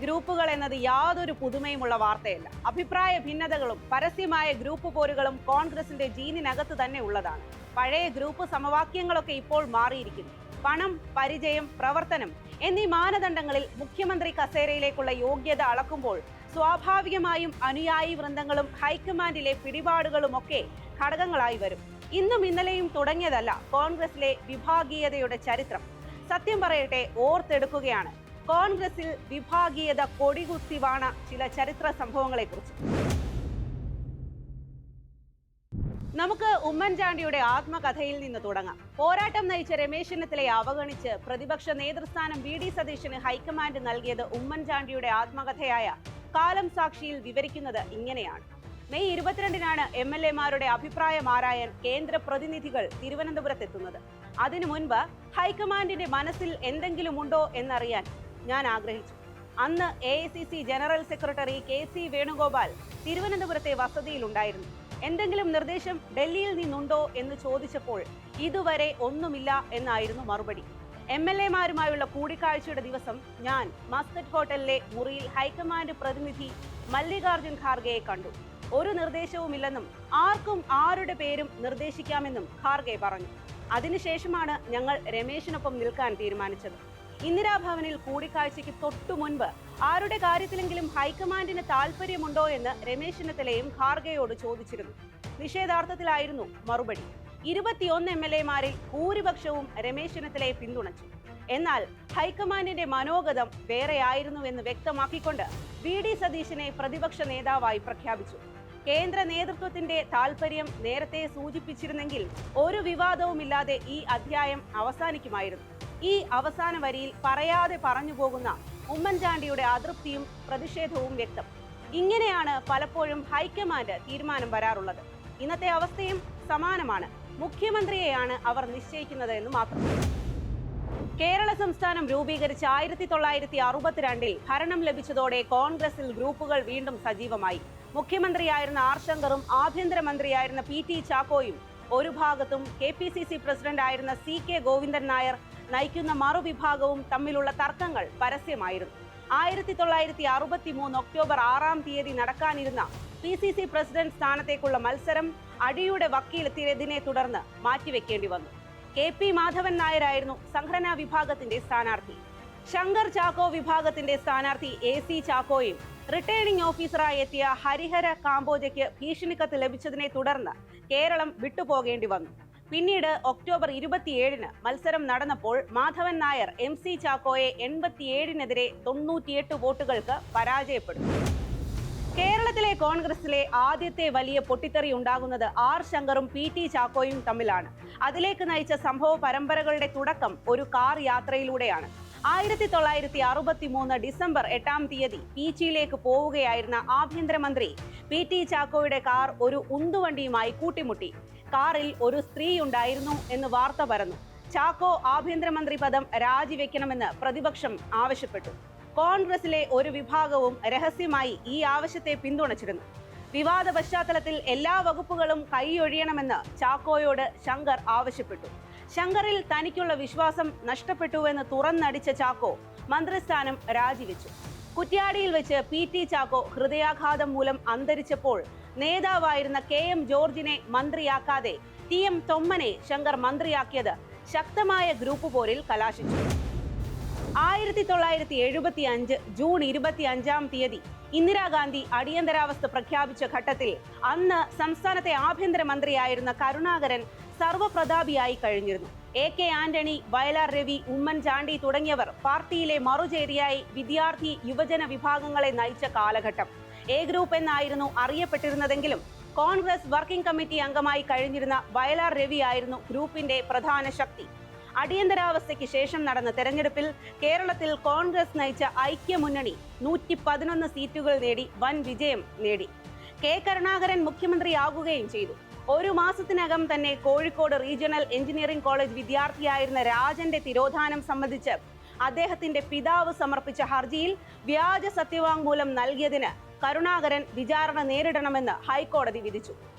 ഗ്രൂപ്പുകൾ എന്നത് യാതൊരു പുതുമയുമുള്ള വാർത്തയല്ല. അഭിപ്രായ ഭിന്നതകളും പരസ്യമായ ഗ്രൂപ്പ് പോരുകളും കോൺഗ്രസിന്റെ ജീനിനകത്ത് തന്നെ ഉള്ളതാണ്. പഴയ ഗ്രൂപ്പ് സമവാക്യങ്ങളൊക്കെ ഇപ്പോൾ മാറിയിരിക്കുന്നു. പണം, പരിചയം, പ്രവർത്തനം എന്നീ മാനദണ്ഡങ്ങളിൽ മുഖ്യമന്ത്രി കസേരയിലേക്കുള്ള യോഗ്യത അളക്കുമ്പോൾ സ്വാഭാവികമായും അനുയായി വൃന്ദങ്ങളും ഹൈക്കമാൻഡിലെ പിടിപാടുകളുമൊക്കെ ഘടകങ്ങളായി വരും. ഇന്നും ഇന്നലെയും തുടങ്ങിയതല്ല കോൺഗ്രസിലെ വിഭാഗീയതയുടെ ചരിത്രം. സത്യം പറയട്ടെ, ഓർത്തെടുക്കുകയാണ് കോൺഗ്രസിൽ വിഭാഗീയത കൊടികുത്തി വാണ ചില ചരിത്ര സംഭവങ്ങളെക്കുറിച്ച്. നമുക്ക് ഉമ്മൻചാണ്ടിയുടെ ആത്മകഥയിൽ നിന്ന് തുടങ്ങാം. പോരാട്ടം നയിച്ച രമേശ് ചെന്നിത്തലയെ അവഗണിച്ച് പ്രതിപക്ഷ നേതൃസ്ഥാനം വി.ഡി. സതീശന് ഹൈക്കമാൻഡ് നൽകിയത് ഉമ്മൻചാണ്ടിയുടെ ആത്മകഥയായ കാലം സാക്ഷിയിൽ വിവരിക്കുന്നത് ഇങ്ങനെയാണ്. മെയ് 22-നാണ് MLA-മാരുടെ അഭിപ്രായം ആരായാൻ കേന്ദ്ര പ്രതിനിധികൾ തിരുവനന്തപുരത്തെത്തുന്നത്. അതിനു മുൻപ് ഹൈക്കമാൻഡിന്റെ മനസ്സിൽ എന്തെങ്കിലും ഉണ്ടോ എന്നറിയാൻ ഞാൻ ആഗ്രഹിച്ചു. അന്ന് AICC general secretary KC Venugopal തിരുവനന്തപുരത്തെ വസതിയിലുണ്ടായിരുന്നു. എന്തെങ്കിലും നിർദ്ദേശം ഡൽഹിയിൽ നിന്നുണ്ടോ എന്ന് ചോദിച്ചപ്പോൾ ഇതുവരെ ഒന്നുമില്ല എന്നായിരുന്നു മറുപടി. MLA-മാരുമായുള്ള കൂടിക്കാഴ്ചയുടെ ദിവസം ഞാൻ മസ്കറ്റ് ഹോട്ടലിലെ മുറിയിൽ ഹൈക്കമാൻഡ് പ്രതിനിധി മല്ലികാർജുൻ ഖാർഗെയെ കണ്ടു. ഒരു നിർദ്ദേശവുമില്ലെന്നും ആർക്കും ആരുടെ പേരും നിർദ്ദേശിക്കാമെന്നും ഖാർഗെ പറഞ്ഞു. അതിനുശേഷമാണ് ഞങ്ങൾ രമേശിനൊപ്പം നിൽക്കാൻ തീരുമാനിച്ചത്. ഇന്ദിരാഭവനിൽ കൂടിക്കാഴ്ചയ്ക്ക് തൊട്ടു മുൻപ് ആരുടെ കാര്യത്തിലെങ്കിലും ഹൈക്കമാൻഡിന് താല്പര്യമുണ്ടോ എന്ന് രമേശ് ചെന്നിത്തലയും ഖാർഗെയോട് ചോദിച്ചിരുന്നു. നിഷേധാർത്ഥത്തിലായിരുന്നു മറുപടി. 21 MLA-മാരിൽ ഭൂരിപക്ഷവും രമേശ് ചെന്നിത്തലയെ പിന്തുണച്ചു. എന്നാൽ ഹൈക്കമാൻഡിന്റെ മനോഗതം വേറെയായിരുന്നുവെന്ന് വ്യക്തമാക്കിക്കൊണ്ട് വി.ഡി. സതീശനെ പ്രതിപക്ഷ നേതാവായി പ്രഖ്യാപിച്ചു. കേന്ദ്ര നേതൃത്വത്തിന്റെ താല്പര്യം നേരത്തെ സൂചിപ്പിച്ചിരുന്നെങ്കിൽ ഒരു വിവാദവുമില്ലാതെ ഈ അധ്യായം അവസാനിക്കുമായിരുന്നു. ഈ അവസാന വരിയിൽ പറയാതെ പറഞ്ഞു പോകുന്ന ഉമ്മൻചാണ്ടിയുടെ അതൃപ്തിയും പ്രതിഷേധവും വ്യക്തം. ഇങ്ങനെയാണ് പലപ്പോഴും ഹൈക്കമാൻഡ് തീരുമാനം വരാറുള്ളത്. ഇന്നത്തെ അവസ്ഥയും സമാനമാണ്. മുഖ്യമന്ത്രിയെയാണ് അവർ നിശ്ചയിക്കുന്നത് എന്ന് മാത്രം. കേരള സംസ്ഥാനം രൂപീകരിച്ച് 1962-ൽ ഭരണം ലഭിച്ചതോടെ കോൺഗ്രസിൽ ഗ്രൂപ്പുകൾ വീണ്ടും സജീവമായി. മുഖ്യമന്ത്രിയായിരുന്ന ആർ ശങ്കറും ആഭ്യന്തരമന്ത്രിയായിരുന്ന PT ചാക്കോയും ഒരു ഭാഗത്തും KPCC പ്രസിഡന്റ് ആയിരുന്ന CK ഗോവിന്ദൻ നായർ നയിക്കുന്ന മറുവിഭാഗവും തമ്മിലുള്ള തർക്കങ്ങൾ പരസ്യമായിരുന്നു. 1963 ഒക്ടോബർ 6-ാം തീയതി നടക്കാനിരുന്ന PCC പ്രസിഡന്റ് സ്ഥാനത്തേക്കുള്ള മത്സരം അടിയുടെ വക്കീലെത്തിയതിനെ തുടർന്ന് മാറ്റിവെക്കേണ്ടി വന്നു. KP മാധവൻ നായരായിരുന്നു സംഘടനാ വിഭാഗത്തിന്റെ സ്ഥാനാർത്ഥി. ശങ്കർ ചാക്കോ വിഭാഗത്തിന്റെ സ്ഥാനാർത്ഥി AC ചാക്കോയും റിട്ടേണിംഗ് ഓഫീസറായി എത്തിയ ഹരിഹര കാമ്പോജയ്ക്ക് ഭീഷണിക്കത്ത് ലഭിച്ചതിനെ തുടർന്ന് കേരളം വിട്ടുപോകേണ്ടി വന്നു. പിന്നീട് ഒക്ടോബർ 27-ന് മത്സരം നടന്നപ്പോൾ മാധവൻ നായർ MC ചാക്കോയെ 87-നെതിരെ 98 വോട്ടുകൾക്ക് പരാജയപ്പെടുന്നു. കേരളത്തിലെ കോൺഗ്രസിലെ ആദ്യത്തെ വലിയ പൊട്ടിത്തെറി ഉണ്ടാകുന്നത് ആർ ശങ്കറും PT ചാക്കോയും തമ്മിലാണ്. അതിലേക്ക് നയിച്ച സംഭവ പരമ്പരകളുടെ തുടക്കം ഒരു കാർ യാത്രയിലൂടെയാണ്. 1963 ഡിസംബർ 8-ാം തീയതി പീച്ചിയിലേക്ക് പോവുകയായിരുന്ന ആഭ്യന്തരമന്ത്രി PT ചാക്കോയുടെ കാർ ഒരു ഉന്തുവണ്ടിയുമായി കൂട്ടിമുട്ടി. കാറിൽ ഒരു സ്ത്രീ ഉണ്ടായിരുന്നു എന്ന് വാർത്ത പരന്നു. ചാക്കോ ആഭ്യന്തരമന്ത്രി പദം രാജിവെക്കണമെന്ന് പ്രതിപക്ഷം ആവശ്യപ്പെട്ടു. കോൺഗ്രസിലെ ഒരു വിഭാഗവും രഹസ്യമായി ഈ ആവശ്യത്തെ പിന്തുണച്ചിരുന്നു. വിവാദ പശ്ചാത്തലത്തിൽ എല്ലാ വകുപ്പുകളും കൈയൊഴിയണമെന്ന് ചാക്കോയോട് ശങ്കർ ആവശ്യപ്പെട്ടു. ശങ്കറിൽ തനിക്കുള്ള വിശ്വാസം നഷ്ടപ്പെട്ടുവെന്ന് തുറന്നടിച്ച ചാക്കോ മന്ത്രിസ്ഥാനം രാജിവെച്ചു. കുറ്റ്യാടിയിൽ വെച്ച് PT ചാക്കോ ഹൃദയാഘാതം മൂലം അന്തരിച്ചപ്പോൾ നേതാവായിരുന്ന KM ജോർജിനെ മന്ത്രിയാക്കാതെ TM തൊമ്മനെ ശങ്കർ മന്ത്രിയാക്കിയത് ശക്തമായ ഗ്രൂപ്പ് പോരിൽ കലാശിച്ചു. 1975 ജൂൺ 25-ാം തീയതി ഇന്ദിരാഗാന്ധി അടിയന്തരാവസ്ഥ പ്രഖ്യാപിച്ച ഘട്ടത്തിൽ അന്ന് സംസ്ഥാനത്തെ ആഭ്യന്തരമന്ത്രിയായിരുന്ന കരുണാകരൻ സർവപ്രതാപിയായി കഴിഞ്ഞിരുന്നു. AK ആന്റണി, വയലാർ രവി, ഉമ്മൻചാണ്ടി തുടങ്ങിയവർ പാർട്ടിയിലെ മറുചേരിയായി വിദ്യാർത്ഥി യുവജന വിഭാഗങ്ങളെ നയിച്ച കാലഘട്ടം. A ഗ്രൂപ്പ് എന്നായിരുന്നു അറിയപ്പെട്ടിരുന്നതെങ്കിലും കോൺഗ്രസ് വർക്കിംഗ് കമ്മിറ്റി അംഗമായി കഴിഞ്ഞിരുന്ന വയലാർ രവി ആയിരുന്നു ഗ്രൂപ്പിന്റെ പ്രധാന ശക്തി. അടിയന്തരാവസ്ഥയ്ക്ക് ശേഷം നടന്ന തെരഞ്ഞെടുപ്പിൽ കേരളത്തിൽ കോൺഗ്രസ് നയിച്ച ഐക്യമുന്നണി 111 സീറ്റുകൾ നേടി വൻ വിജയം നേടി. K കരുണാകരൻ മുഖ്യമന്ത്രിയാകുകയും ചെയ്തു. ഒരു മാസത്തിനകം തന്നെ കോഴിക്കോട് റീജിയണൽ എഞ്ചിനീയറിംഗ് കോളേജ് വിദ്യാർത്ഥിയായിരുന്ന രാജന്റെ തിരോധാനം സംബന്ധിച്ച് അദ്ദേഹത്തിന്റെ പിതാവ് സമർപ്പിച്ച ഹർജിയിൽ വ്യാജ സത്യവാങ്മൂലം നൽകിയതിന് കരുണാകരൻ വിചാരണ നേരിടണമെന്ന് ഹൈക്കോടതി വിധിച്ചു.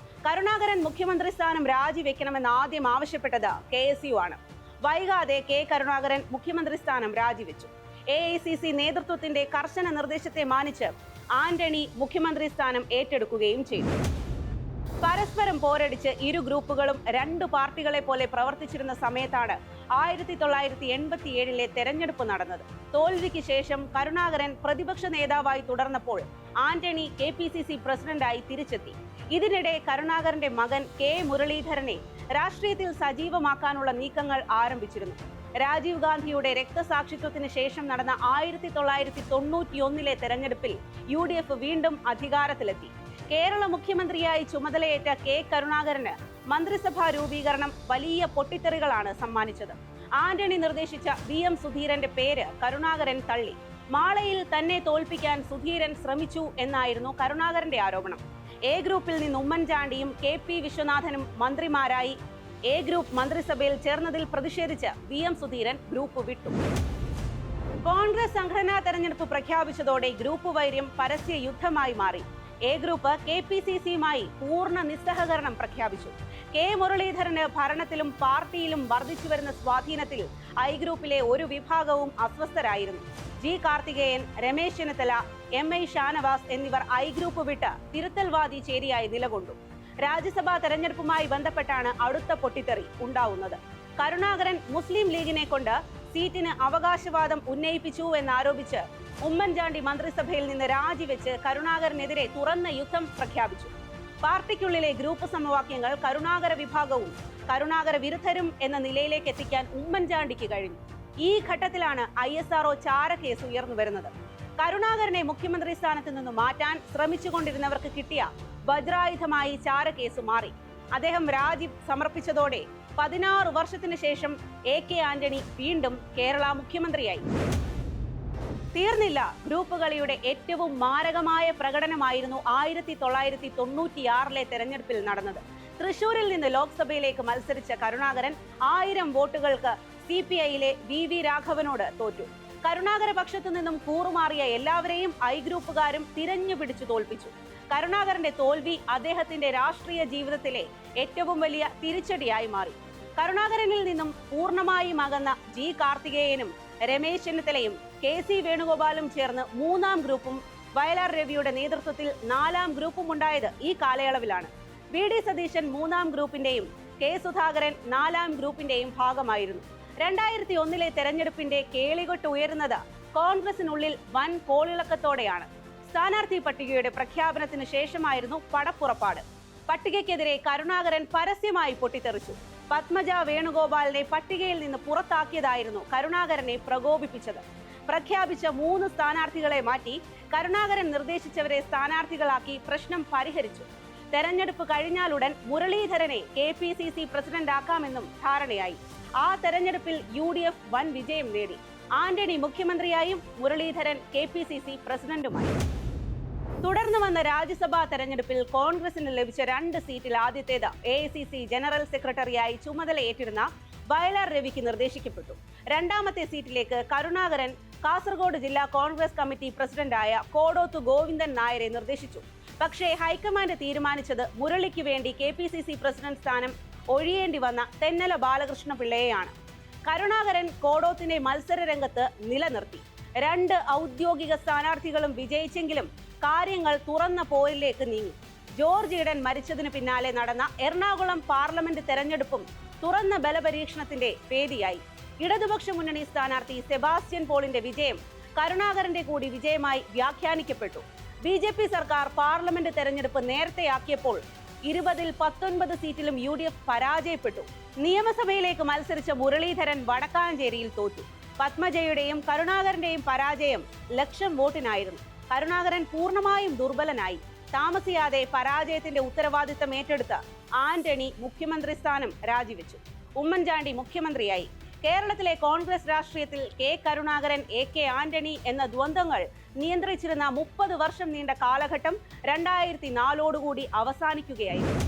കരുണാകരൻ മുഖ്യമന്ത്രി സ്ഥാനം രാജിവെക്കണമെന്ന് ആദ്യം ആവശ്യപ്പെട്ടത് KSU ആണ്. വൈകാതെ K കരുണാകരൻ മുഖ്യമന്ത്രി സ്ഥാനം രാജിവെച്ചു. AICC നേതൃത്വത്തിന്റെ കർശന നിർദ്ദേശത്തെ മാനിച്ച് ആന്റണി മുഖ്യമന്ത്രി സ്ഥാനം ഏറ്റെടുക്കുകയും ചെയ്തു. പരസ്പരം പോരടിച്ച് ഇരു ഗ്രൂപ്പുകളും രണ്ടു പാർട്ടികളെ പോലെ പ്രവർത്തിച്ചിരുന്ന സമയത്താണ് 1987 തെരഞ്ഞെടുപ്പ് നടന്നത്. തോൽവിക്ക് ശേഷം കരുണാകരൻ പ്രതിപക്ഷ നേതാവായി തുടർന്നപ്പോൾ ആന്റണി KPCC പ്രസിഡന്റായി തിരിച്ചെത്തി. ഇതിനിടെ കരുണാകരന്റെ മകൻ K മുരളീധരനെ രാഷ്ട്രീയത്തിൽ സജീവമാക്കാനുള്ള നീക്കങ്ങൾ ആരംഭിച്ചിരുന്നു. രാജീവ് ഗാന്ധിയുടെ രക്തസാക്ഷിത്വത്തിന് ശേഷം നടന്ന 1991 തെരഞ്ഞെടുപ്പിൽ UDF വീണ്ടും അധികാരത്തിലെത്തി. കേരള മുഖ്യമന്ത്രിയായി ചുമതലയേറ്റ K കരുണാകരന് മന്ത്രിസഭാ രൂപീകരണം വലിയ പൊട്ടിത്തെറികളാണ് സമ്മാനിച്ചത്. ആന്റണി നിർദ്ദേശിച്ച VM സുധീരന്റെ പേര് കരുണാകരൻ തള്ളി. മാളയിൽ തന്നെ തോൽപ്പിക്കാൻ സുധീരൻ ശ്രമിച്ചു എന്നായിരുന്നു കരുണാകരന്റെ ആരോപണം. A ഗ്രൂപ്പിൽ നിന്ന് ഉമ്മൻചാണ്ടിയും KP വിശ്വനാഥനും മന്ത്രിമാരായി A ഗ്രൂപ്പ് മന്ത്രിസഭയിൽ ചേർന്നതിൽ പ്രതിഷേധിച്ച് VM സുധീരൻ ഗ്രൂപ്പ് വിട്ടു. കോൺഗ്രസ് സംഘടനാ തെരഞ്ഞെടുപ്പ് പ്രഖ്യാപിച്ചതോടെ ഗ്രൂപ്പ് വൈര്യം പരസ്യ യുദ്ധമായി മാറി. A ഗ്രൂപ്പ് KPCCയുമായി പൂർണ്ണ നിസ്സഹകരണം പ്രഖ്യാപിച്ചു. K മുരളീധരന് ഭരണത്തിലും പാർട്ടിയിലും വർദ്ധിച്ചു വരുന്ന സ്വാധീനത്തിൽ I ഗ്രൂപ്പിലെ ഒരു വിഭാഗവും അസ്വസ്ഥരായിരുന്നു. G കാർത്തികേയൻ, രമേശ് ചെന്നിത്തല, MI ഷാനവാസ് എന്നിവർ I ഗ്രൂപ്പ് വിട്ട് തിരുത്തൽവാദി ചേരിയായി നിലകൊണ്ടു. രാജ്യസഭാ തെരഞ്ഞെടുപ്പുമായി ബന്ധപ്പെട്ടാണ് അടുത്ത പൊട്ടിത്തെറി ഉണ്ടാവുന്നത്. കരുണാകരൻ മുസ്ലിം ലീഗിനെ കൊണ്ട് സീറ്റിന് അവകാശവാദം ഉന്നയിപ്പിച്ചു എന്നാരോപിച്ച് ഉമ്മൻചാണ്ടി മന്ത്രിസഭയിൽ നിന്ന് രാജിവെച്ച് കരുണാകരനെതിരെ തുറന്ന യുദ്ധം പ്രഖ്യാപിച്ചു. പാർട്ടിക്കുള്ളിലെ ഗ്രൂപ്പ് സമവാക്യങ്ങൾ കരുണാകര വിഭാഗവും കരുണാകര വിരുദ്ധരും എന്ന നിലയിലേക്ക് എത്തിക്കാൻ ഉമ്മൻചാണ്ടിക്ക് കഴിഞ്ഞു. ഈ ഘട്ടത്തിലാണ് ISRO ചാരക്കേസ് ഉയർന്നു വരുന്നത്. കരുണാകരനെ മുഖ്യമന്ത്രി സ്ഥാനത്ത് നിന്ന് മാറ്റാൻ ശ്രമിച്ചുകൊണ്ടിരുന്നവർക്ക് കിട്ടിയ വജ്രായുധമായി ചാരക്കേസ് മാറി. അദ്ദേഹം രാജി സമർപ്പിച്ചതോടെ 16 വർഷത്തിന് ശേഷം AK ആന്റണി വീണ്ടും കേരള മുഖ്യമന്ത്രിയായി. തീർന്നില്ല. ഗ്രൂപ്പ് കളിയുടെ ഏറ്റവും മാരകമായ പ്രകടനമായിരുന്നു 1996 തെരഞ്ഞെടുപ്പിൽ നടന്നത്. തൃശൂരിൽ നിന്ന് ലോക്സഭയിലേക്ക് മത്സരിച്ച കരുണാകരൻ 1000 വോട്ടുകൾക്ക് CPIയിലെ VV രാഘവനോട് തോറ്റു. കരുണാകര പക്ഷത്തു നിന്നും കൂറുമാറിയ എല്ലാവരെയും I ഗ്രൂപ്പുകാരും തിരഞ്ഞു പിടിച്ചു തോൽപ്പിച്ചു. കരുണാകരന്റെ തോൽവി അദ്ദേഹത്തിന്റെ രാഷ്ട്രീയ ജീവിതത്തിലെ ഏറ്റവും വലിയ തിരിച്ചടിയായി മാറി. കരുണാകരനിൽ നിന്നും പൂർണ്ണമായും അകന്ന G കാർത്തികേയനും രമേശ് ചെന്നിത്തലയും KC വേണുഗോപാലും ചേർന്ന് 3ാം ഗ്രൂപ്പും വയലാർ രവിയുടെ നേതൃത്വത്തിൽ 4ാം ഗ്രൂപ്പും ഉണ്ടായത് ഈ കാലയളവിലാണ്. VD സതീശൻ 3ാം ഗ്രൂപ്പിന്റെയും K സുധാകരൻ 4ാം ഗ്രൂപ്പിന്റെയും ഭാഗമായിരുന്നു. 2001 തെരഞ്ഞെടുപ്പിന്റെ കേളികൊട്ട് ഉയരുന്നത് കോൺഗ്രസിനുള്ളിൽ വൻ കോളിളക്കത്തോടെയാണ്. സ്ഥാനാർത്ഥി പട്ടികയുടെ പ്രഖ്യാപനത്തിന് ശേഷമായിരുന്നു പടപ്പുറപ്പാട്. പട്ടികയ്ക്കെതിരെ കരുണാകരൻ പരസ്യമായി പൊട്ടിത്തെറിച്ചു. പത്മജ വേണുഗോപാലിനെ പട്ടികയിൽ നിന്ന് പുറത്താക്കിയതായിരുന്നു കരുണാകരനെ പ്രകോപിപ്പിച്ചത്. പ്രഖ്യാപിച്ച 3 സ്ഥാനാർത്ഥികളെ മാറ്റി കരുണാകരൻ നിർദ്ദേശിച്ചവരെ സ്ഥാനാർത്ഥികളാക്കി പ്രശ്നം പരിഹരിച്ചു. തെരഞ്ഞെടുപ്പ് കഴിഞ്ഞാലുടൻ മുരളീധരനെ KPCC പ്രസിഡന്റാക്കാമെന്നും ധാരണയായി. ആ തെരഞ്ഞെടുപ്പിൽ UDF വൻ വിജയം നേടി. ആന്റണി മുഖ്യമന്ത്രിയായും മുരളീധരൻ KPCC പ്രസിഡന്റുമായി. തുടർന്ന് വന്ന രാജ്യസഭാ തെരഞ്ഞെടുപ്പിൽ കോൺഗ്രസിന് ലഭിച്ച 2 സീറ്റിൽ ആദ്യത്തേത് AICC ജനറൽ സെക്രട്ടറിയായി ചുമതലയേറ്റിരുന്ന വയലാർ രവിക്ക് നിർദ്ദേശിക്കപ്പെട്ടു. 2ാമത്തെ സീറ്റിലേക്ക് കരുണാകരൻ കാസർഗോഡ് ജില്ലാ കോൺഗ്രസ് കമ്മിറ്റി പ്രസിഡന്റായ കോടോത്തു ഗോവിന്ദൻ നായരെ നിർദ്ദേശിച്ചു. പക്ഷേ ഹൈക്കമാൻഡ് തീരുമാനിച്ചത് മുരളിക്ക് വേണ്ടി KPCC പ്രസിഡന്റ് സ്ഥാനം ഒഴിയേണ്ടി വന്ന തെന്നല ബാലകൃഷ്ണ പിള്ളയെയാണ്. കരുണാകരൻ കോടോത്തിനെ മത്സര രംഗത്ത് നിലനിർത്തി. 2 ഔദ്യോഗിക സ്ഥാനാർത്ഥികളും വിജയിച്ചെങ്കിലും കാര്യങ്ങൾ തുറന്ന പോരിലേക്ക് നീങ്ങി. ജോർജ് ഈഡൻ മരിച്ചതിന് പിന്നാലെ നടന്ന എറണാകുളം പാർലമെന്റ് തെരഞ്ഞെടുപ്പും തുറന്ന ബലപരീക്ഷണത്തിന്റെ വേദിയായി. ഇടതുപക്ഷ മുന്നണി സ്ഥാനാർത്ഥി സെബാസ്റ്റ്യൻ പോളിന്റെ വിജയം കരുണാകരന്റെ കൂടി വിജയമായി വ്യാഖ്യാനിക്കപ്പെട്ടു. BJP സർക്കാർ പാർലമെന്റ് തെരഞ്ഞെടുപ്പ് നേരത്തെയാക്കിയപ്പോൾ 20ൽ 19 സീറ്റിലും UDF പരാജയപ്പെട്ടു. നിയമസഭയിലേക്ക് മത്സരിച്ച മുരളീധരൻ വടക്കാഞ്ചേരിയിൽ തോറ്റു. പത്മജയുടെയും കരുണാകരന്റെയും പരാജയം 1,00,000 വോട്ടിനായിരുന്നു. കരുണാകരൻ പൂർണ്ണമായും ദുർബലനായി. താമസിയാതെ പരാജയത്തിന്റെ ഉത്തരവാദിത്തം ഏറ്റെടുത്ത് ആന്റണി മുഖ്യമന്ത്രി സ്ഥാനം രാജിവെച്ചു. ഉമ്മൻചാണ്ടി മുഖ്യമന്ത്രിയായി. കേരളത്തിലെ കോൺഗ്രസ് രാഷ്ട്രീയത്തിൽ K കരുണാകരൻ AK ആന്റണി എന്ന ദ്വന്ദ്ങ്ങൾ നിയന്ത്രിച്ചിരുന്ന 30 വർഷം നീണ്ട കാലഘട്ടം 2004 അവസാനിക്കുകയായിരുന്നു.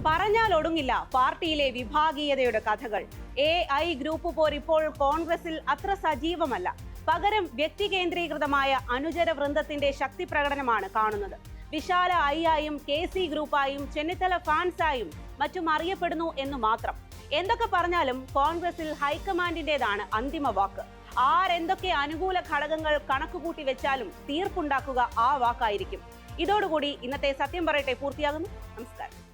പറഞ്ഞാൽ ഒടുങ്ങില്ല പാർട്ടിയിലെ വിഭാഗീയതയുടെ കഥകൾ. AI ഗ്രൂപ്പ് പോർ ഇപ്പോൾ കോൺഗ്രസിൽ അത്ര സജീവമല്ല. പകരം വ്യക്തി കേന്ദ്രീകൃതമായ അനുചര വൃന്ദത്തിന്റെ ശക്തി പ്രകടനമാണ് കാണുന്നത്. വിശാല I ആയും KC ഗ്രൂപ്പായും ചെന്നിത്തല ഫാൻസായും മറ്റും അറിയപ്പെടുന്നു എന്ന് മാത്രം. എന്തൊക്കെ പറഞ്ഞാലും കോൺഗ്രസിൽ ഹൈക്കമാൻഡിന്റേതാണ് അന്തിമ വാക്ക്. ആരെന്തൊക്കെ അനുകൂല ഘടകങ്ങൾ കണക്കുകൂട്ടി വെച്ചാലും തീർപ്പുണ്ടാക്കുക ആ വാക്കായിരിക്കും. ഇതോടുകൂടി ഇന്നത്തെ സത്യം പറയട്ടെ പൂർത്തിയാകുന്നു. നമസ്കാരം.